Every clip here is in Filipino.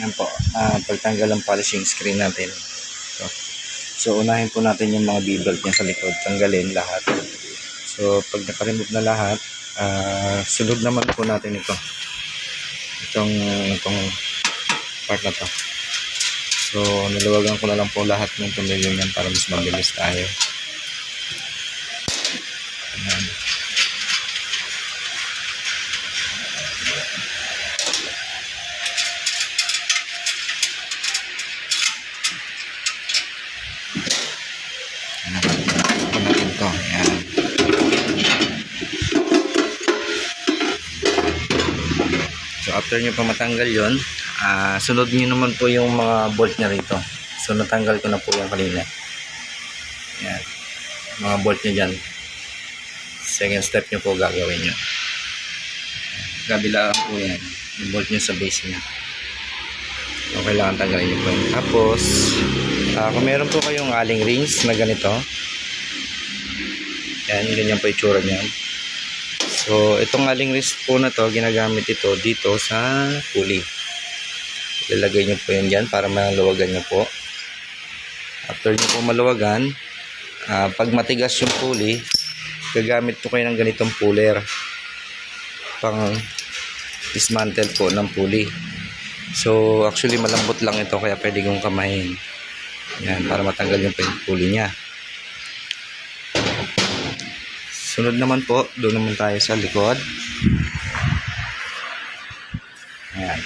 Yan po, pagtanggal ng polishing screen natin. So unahin po natin yung mga B-bolt niya sa likod, tanggalin lahat. So pag naka-remove na lahat, sunod naman po natin itong part na to. So niluwagan ko na lang po lahat ng tumilyo niyan para mas mabilis tayo. Ayan. So after nyo pa matanggal yon, sunod nyo naman po yung mga bolt nya rito. So natanggal ko na po yung kanina. Yan, mga bolt nya dyan. Second step nyo po gagawin nyo. Kabilaan po yan, yung bolt nyo sa base nya. So kailangan tanggalin nyo po yun. Tapos kung meron po kayong aling rings na ganito, yan, ganyan po yung tsura nyan. So itong aling rings po na to, ginagamit ito dito sa pulley. Ilalagay nyo po yan dyan para maluwagan nyo po. After nyo po maluwagan, pag matigas yung pulley, gagamit po kayo ng ganitong puller pang dismantle po ng pulley. So actually malambot lang ito, kaya pwede kong kamayin yan para matanggal yung pulley nya. Sunod naman po, doon naman tayo sa likod. Ayan.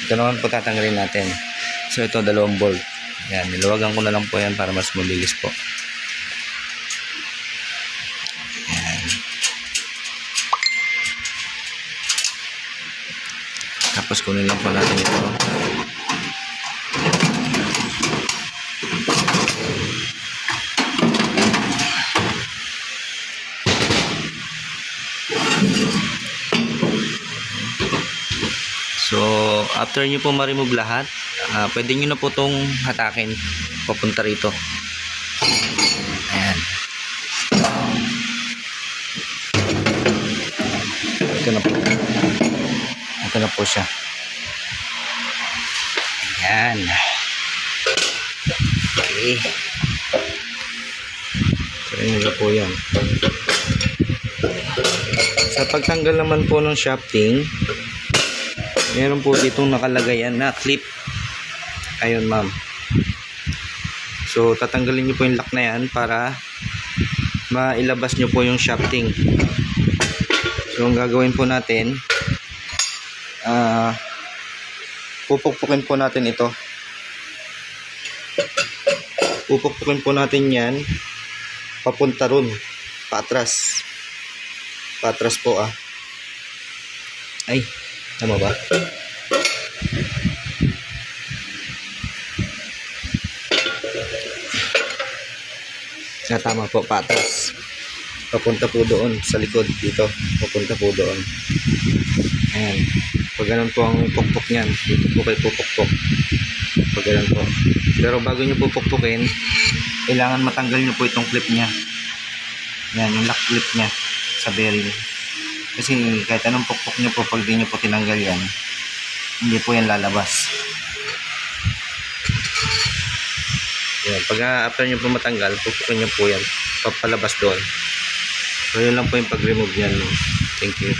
Ito naman po tatanggalin natin. So ito, 2 bolt. Ayan, niluwagan ko na lang po yan para mas mabilis po. Ayan. Tapos kunin lang po natin ito. So after nyo po ma-remove lahat, pwede nyo na po itong hatakin papunta rito. Ayan. Ito na po. Ito na po siya. Ayan. Okay. So yun na po yan. Sa pagtanggal naman po ng shafting, meron po ditong nakalagayan na clip. Ayun ma'am. So tatanggalin nyo po yung lock na yan para mailabas nyo po yung shafting. So ang gagawin po natin, pupukpukin po natin ito. Pupukpukin po natin yan papunta ron, paatras. Paatras po Ay, tama ba? Tama po, paatras. Papunta po doon sa likod dito. Papunta po doon. Ayan. Pag ganun po ang pukpok niyan, dito po kayo pupukpok. Pag ganun po. Pero bago nyo pupukpukin, kailangan matanggal nyo po itong clip niya. Ayan, yung lock clip niya sa bearing. Kasi kahit anong pukpok nyo po, pag di nyo po tinanggal yan, hindi po yan lalabas. Yan. Pag after nyo po matanggal, pukpukin nyo po yan, papalabas doon. So yun lang po yung pag-remove yan. Thank you.